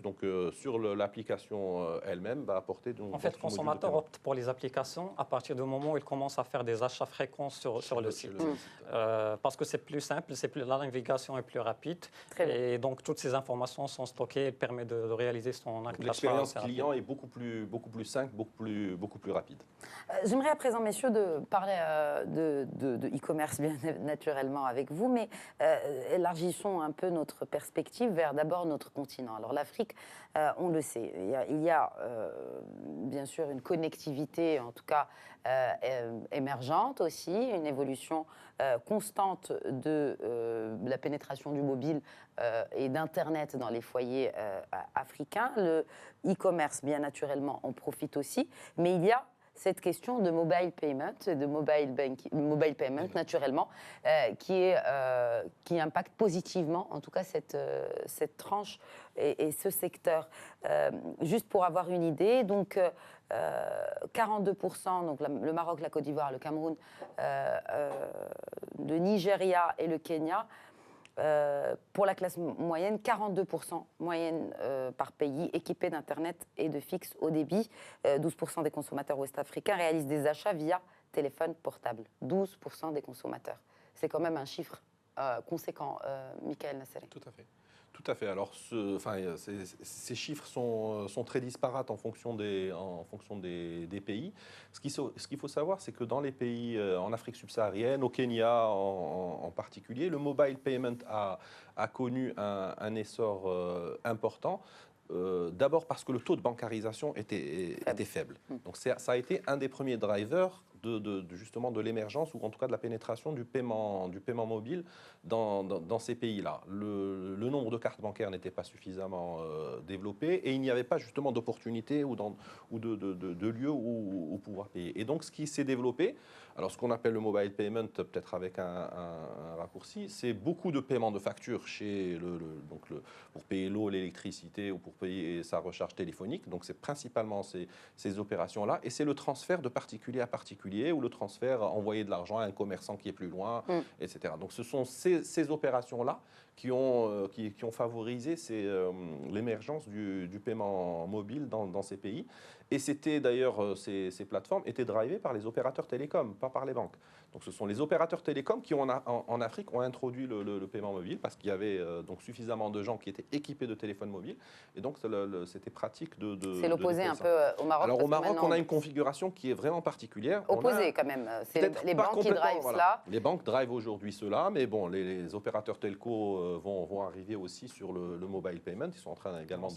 Donc sur l'application elle-même va apporter. En fait, le consommateur opte pour les applications à partir du moment où il commence à faire des achats fréquents sur le site. Parce que c'est plus simple, la navigation est plus rapide. Et donc toutes ces informations sont stockées et permettent de réaliser son acte d'achat. L'expérience client est beaucoup plus simple, beaucoup plus rapide. J'aimerais à présent, messieurs, de parler de e-commerce bien naturellement avec vous, mais élargissons un peu notre perspective vers d'abord notre continent. Alors l'Afrique, on le sait, il y a bien sûr une connectivité, en tout cas émergente aussi, une évolution constante de la pénétration du mobile et d'Internet dans les foyers africains. Le e-commerce, bien naturellement, en profite aussi, mais il y a cette question de mobile payment, de mobile payment naturellement, qui impacte positivement, en tout cas, cette tranche et ce secteur. Juste pour avoir une idée, donc 42%, donc le Maroc, la Côte d'Ivoire, le Cameroun, le Nigeria et le Kenya. Pour la classe moyenne, 42% moyenne par pays équipés d'Internet et de fixe haut débit. 12% des consommateurs ouest-africains réalisent des achats via téléphone portable. 12% des consommateurs. C'est quand même un chiffre conséquent, Michael Nasseri. Tout à fait. Tout à fait. Alors, ces chiffres sont très disparates en fonction des pays. Ce qu'il faut savoir, c'est que dans les pays en Afrique subsaharienne, au Kenya en particulier, le mobile payment a connu un essor important. D'abord parce que le taux de bancarisation était faible. Donc ça a été un des premiers drivers justement de l'émergence ou en tout cas de la pénétration du paiement mobile dans ces pays-là. Le nombre de cartes bancaires n'était pas suffisamment développé et il n'y avait pas justement d'opportunités ou de lieux où pouvoir payer. Et donc ce qui s'est développé, alors ce qu'on appelle le mobile payment, peut-être avec un raccourci, c'est beaucoup de paiements de factures pour payer l'eau, l'électricité ou pour payer sa recharge téléphonique. Donc c'est principalement ces opérations-là et c'est le transfert de particulier à particulier ou le transfert, envoyer de l'argent à un commerçant qui est plus loin, etc. Donc ce sont ces opérations-là qui ont favorisé l'émergence du paiement mobile dans ces pays. Et c'était d'ailleurs, ces plateformes étaient drivées par les opérateurs télécoms, pas par les banques. Donc ce sont les opérateurs télécoms qui, en Afrique, ont introduit le paiement mobile parce qu'il y avait donc suffisamment de gens qui étaient équipés de téléphones mobiles. Et donc c'était pratique de c'est l'opposé un peu au Maroc. Alors au Maroc, on a une configuration qui est vraiment particulière. Opposé quand même. C'est les banques qui drivent cela. Les banques drivent aujourd'hui cela, mais bon, les opérateurs telco vont arriver aussi sur le mobile payment. Ils sont en train également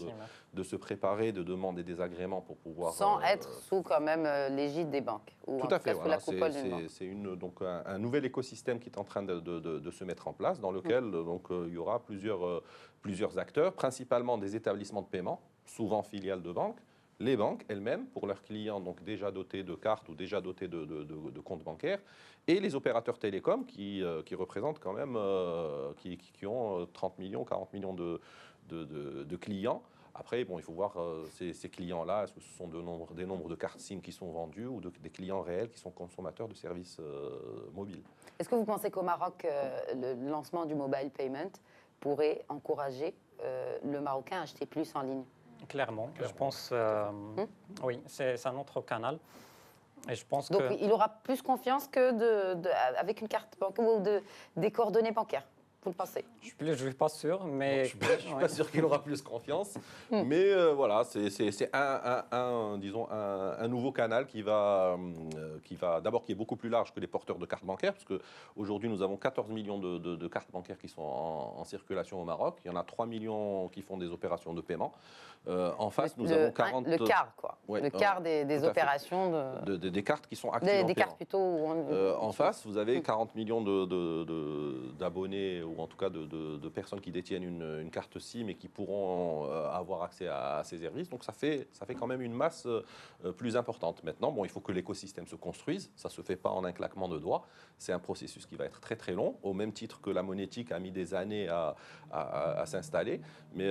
de se préparer, de demander des agréments pour pouvoir... Sans être sous quand même l'égide des banques. Ou tout à fait, voilà. C'est donc un nouvel écosystème qui est en train de se mettre en place, dans lequel donc, il y aura plusieurs acteurs, principalement des établissements de paiement, souvent filiales de banques, les banques elles-mêmes, pour leurs clients donc déjà dotés de cartes ou déjà dotés de comptes bancaires, et les opérateurs télécoms qui représentent quand même, qui ont 30 millions, 40 millions de clients. Après, bon, il faut voir ces clients-là, est-ce que ce sont des nombres de cartes SIM qui sont vendus ou des clients réels qui sont consommateurs de services mobiles. Est-ce que vous pensez qu'au Maroc, le lancement du mobile payment pourrait encourager le Marocain à acheter plus en ligne ? Clairement. Je pense, oui, c'est un autre canal. Et je pense donc il aura plus confiance que avec une carte bancaire ou des coordonnées bancaires. Vous le pensez? Je ne suis pas sûr, mais... Je ne suis pas sûr qu'il aura plus confiance. Mais voilà, c'est un nouveau canal qui va d'abord qui est beaucoup plus large que les porteurs de cartes bancaires, parce qu'aujourd'hui, nous avons 14 millions de cartes bancaires qui sont en circulation au Maroc. Il y en a 3 millions qui font des opérations de paiement. En face, nous avons 40... Le quart, quoi. Ouais, le quart des opérations des cartes qui sont actives des cartes plutôt... en face, vous avez 40 millions d'abonnés ou en tout cas de personnes qui détiennent une carte SIM et qui pourront avoir accès à ces services. Donc ça fait quand même une masse plus importante. Maintenant, bon, il faut que l'écosystème se construise. Ça ne se fait pas en un claquement de doigts. C'est un processus qui va être très très long, au même titre que la monétique a mis des années à s'installer. Mais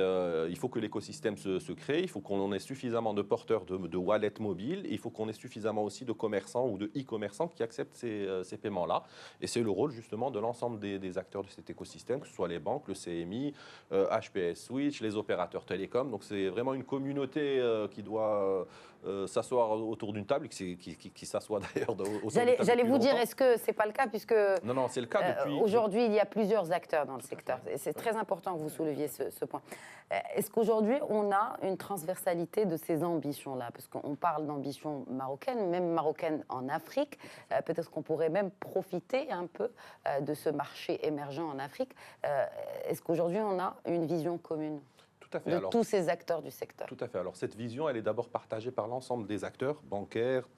il faut que l'écosystème se crée. Il faut qu'on ait suffisamment de porteurs de wallets mobiles. Il faut qu'on ait suffisamment aussi de commerçants ou de e-commerçants qui acceptent ces paiements-là. Et c'est le rôle justement de l'ensemble des acteurs de cet écosystème, que ce soit les banques, le CMI, HPS Switch, les opérateurs télécoms. Donc c'est vraiment une communauté qui doit s'asseoir autour d'une table, qui s'assoit d'ailleurs autour d'une table. J'allais vous dire, longtemps. est-ce que c'est pas le cas, puisque Non, c'est le cas depuis... aujourd'hui, il y a plusieurs acteurs dans le secteur. Et c'est très important que vous souleviez ce point. Est-ce qu'aujourd'hui, on a une transversalité de ces ambitions-là? Parce qu'on parle d'ambitions marocaines, même marocaines en Afrique. Peut-être qu'on pourrait même profiter un peu de ce marché émergent en Afrique. Est-ce qu'aujourd'hui, on a une vision commune Tout à fait. de tous ces acteurs du secteur? Tout à fait. Alors cette vision, elle est d'abord partagée par l'ensemble des acteurs, bancaires,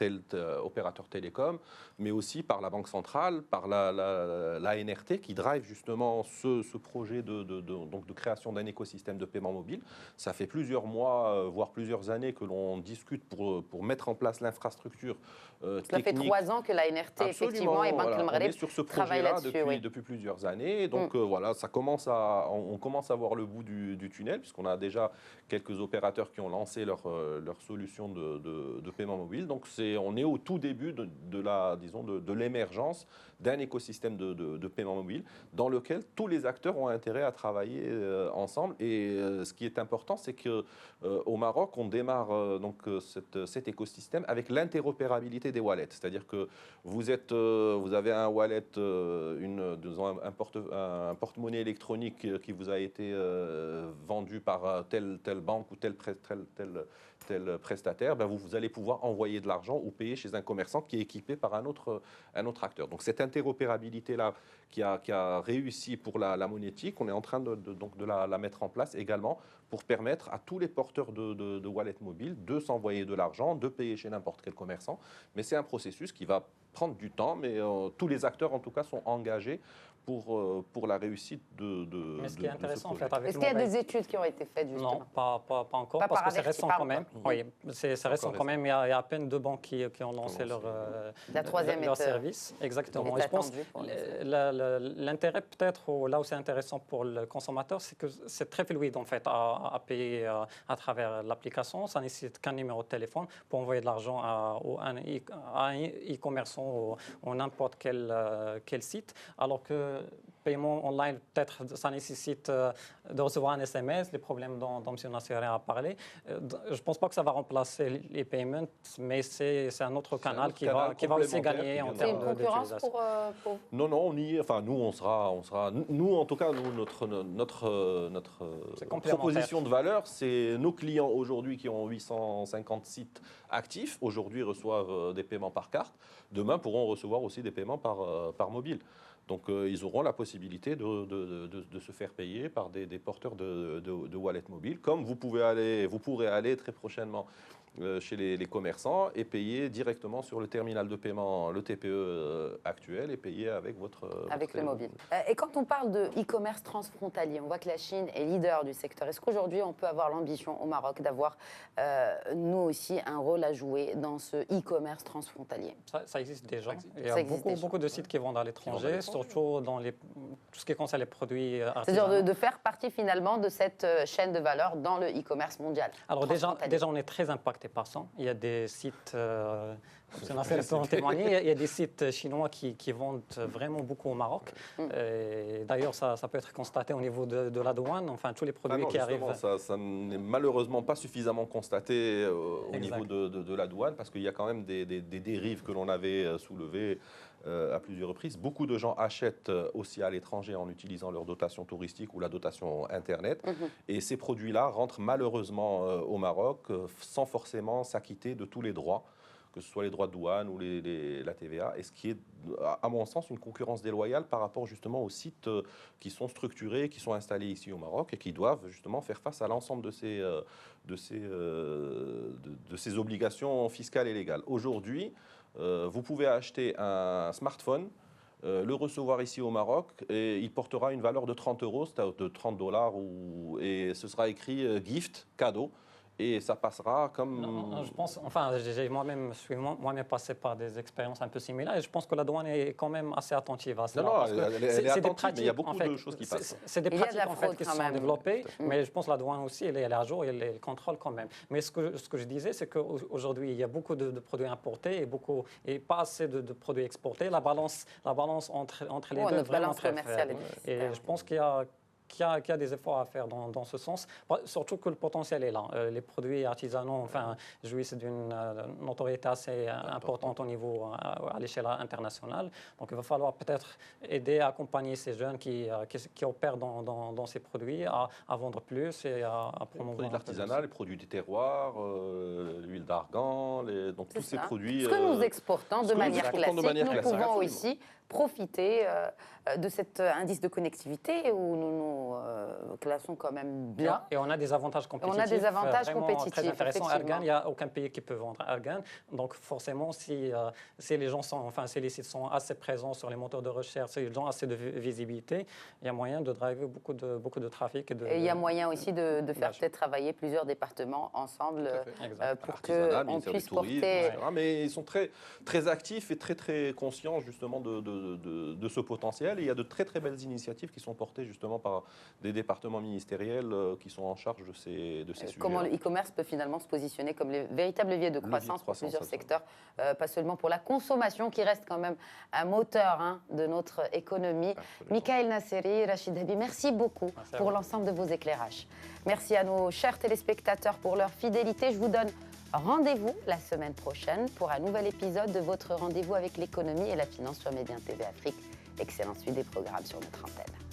opérateurs télécoms, mais aussi par la Banque centrale, par la NRT qui drive justement ce projet donc de création d'un écosystème de paiement mobile. Ça fait plusieurs mois, voire plusieurs années que l'on discute pour mettre en place l'infrastructure technique. Ça fait 3 ans que la NRT, effectivement, et Banque on est sur ce projet-là depuis plusieurs années. Donc voilà, on commence à voir le bout du tunnel, puisqu'on a déjà quelques opérateurs qui ont lancé leur solution de paiement mobile. Donc on est au tout début de l'émergence d'un écosystème de paiement mobile dans lequel tous les acteurs ont intérêt à travailler ensemble. Et ce qui est important, c'est qu'au Maroc, on démarre cet écosystème avec l'interopérabilité des wallets. C'est-à-dire que vous avez un wallet, un porte-monnaie électronique qui vous a été vendu par telle banque ou tel prestataire, vous allez pouvoir envoyer de l'argent ou payer chez un commerçant qui est équipé par un autre acteur. Donc cette interopérabilité-là qui a réussi pour la monétique, on est en train de la mettre en place également pour permettre à tous les porteurs de wallets mobiles de s'envoyer de l'argent, de payer chez n'importe quel commerçant. Mais c'est un processus qui va prendre du temps, mais tous les acteurs en tout cas sont engagés pour la réussite Mais ce qui est intéressant en fait avec Est-ce qu'il y a des études qui ont été faites justement? Non, pas encore, Pas parce par que c'est récent quand même. Oui, c'est récent quand même. Il y a à peine 2 banques qui ont lancé leur service. Exactement. Et je pense l'intérêt peut-être, là où c'est intéressant pour le consommateur, c'est que c'est très fluide en fait à payer à travers l'application. Ça ne nécessite qu'un numéro de téléphone pour envoyer de l'argent à un e-commerçant ou n'importe quel site, alors que paiement online, peut-être ça nécessite de recevoir un SMS, les problèmes dont M. Nasseri a parlé. Je ne pense pas que ça va remplacer les paiements, mais c'est un autre canal qui va aussi gagner en termes d'utilisation. C'est une concurrence pour Non, nous en tout cas, notre proposition de valeur, c'est nos clients aujourd'hui qui ont 850 sites actifs, aujourd'hui reçoivent des paiements par carte, demain pourront recevoir aussi des paiements par mobile. Donc ils auront la possibilité de se faire payer par des porteurs de wallets mobiles, comme vous pourrez aller très prochainement chez les commerçants et payer directement sur le terminal de paiement, le TPE actuel, et payer avec votre le mobile. Et quand on parle de e-commerce transfrontalier, on voit que la Chine est leader du secteur. Est-ce qu'aujourd'hui, on peut avoir l'ambition au Maroc d'avoir, nous aussi, un rôle à jouer dans ce e-commerce transfrontalier? Ça existe déjà. Il y a beaucoup de sites qui vendent à l'étranger, surtout dans tout ce qui concerne les produits artisanaux. C'est-à-dire de faire partie finalement de cette chaîne de valeur dans le e-commerce mondial. Alors déjà, on est très impacté par ça. Il y a des sites, en témoigner, il y a des sites chinois qui vendent vraiment beaucoup au Maroc. D'ailleurs, ça peut être constaté au niveau de la douane. Enfin, tous les produits qui arrivent. Ça n'est malheureusement pas suffisamment constaté au niveau de la douane, parce qu'il y a quand même des dérives que l'on avait soulevées à plusieurs reprises. Beaucoup de gens achètent aussi à l'étranger en utilisant leur dotation touristique ou la dotation Internet. Et ces produits-là rentrent malheureusement au Maroc sans forcément s'acquitter de tous les droits, que ce soit les droits de douane ou la TVA, et ce qui est, à mon sens, une concurrence déloyale par rapport justement aux sites qui sont structurés, qui sont installés ici au Maroc et qui doivent justement faire face à l'ensemble de ces obligations fiscales et légales. Aujourd'hui, vous pouvez acheter un smartphone le recevoir ici au Maroc, et il portera une valeur de 30 €, c'est-à-dire de $30, et ce sera écrit gift, cadeau. Et ça passera comme... Non, je pense, enfin, je suis moi-même passé par des expériences un peu similaires et je pense que la douane est quand même assez attentive à cela. Non, parce que elle est attentive, pratiques, mais il y a beaucoup en fait, de choses qui passent. C'est des Il y a de pratiques la en fait, fraude qui quand sont même. développées, mais je pense que la douane aussi, elle est à jour et elle les contrôle quand même. Mais ce que je disais, c'est qu'aujourd'hui, il y a beaucoup de produits importés et pas assez de produits exportés. La balance entre les deux est vraiment très faible. Et je pense qu'il y a des efforts à faire dans ce sens, surtout que le potentiel est là. Les produits artisanaux jouissent d'une notoriété assez importante au niveau, à l'échelle internationale. Donc il va falloir peut-être aider, accompagner ces jeunes qui opèrent dans ces produits à vendre plus et à promouvoir. Les produits de l'artisanat, les produits des terroirs, l'huile d'argan, donc tous ces produits. Ce que nous exportons de manière classique, nous pouvons absolument. aussi profiter de cet indice de connectivité où nous nous classons quand même bien. Et on a des avantages compétitifs. On a des avantages vraiment compétitifs, très intéressants. effectivement. Ergan, il n'y a aucun pays qui peut vendre Ergan. Donc forcément, si les gens si les sites sont assez présents sur les moteurs de recherche, si ils ont assez de visibilité, il y a moyen de driver beaucoup de trafic. Et il y a moyen aussi de faire peut-être travailler plusieurs départements ensemble pour qu'on puisse porter... etc. Mais ils sont très, très actifs et très, très conscients justement de ce potentiel. Et il y a de très, très belles initiatives qui sont portées justement par des départements ministériels qui sont en charge de ces sujets. Comment le e-commerce peut finalement se positionner comme le véritable levier de croissance pour plusieurs secteurs, pas seulement pour la consommation qui reste quand même un moteur de notre économie. Mickaël Nasseri, Rachid Habi, merci beaucoup pour l'ensemble de vos éclairages. Merci à nos chers téléspectateurs pour leur fidélité. Je vous donne rendez-vous la semaine prochaine pour un nouvel épisode de votre rendez-vous avec l'économie et la finance sur Médien TV Afrique. Excellente suite des programmes sur notre antenne.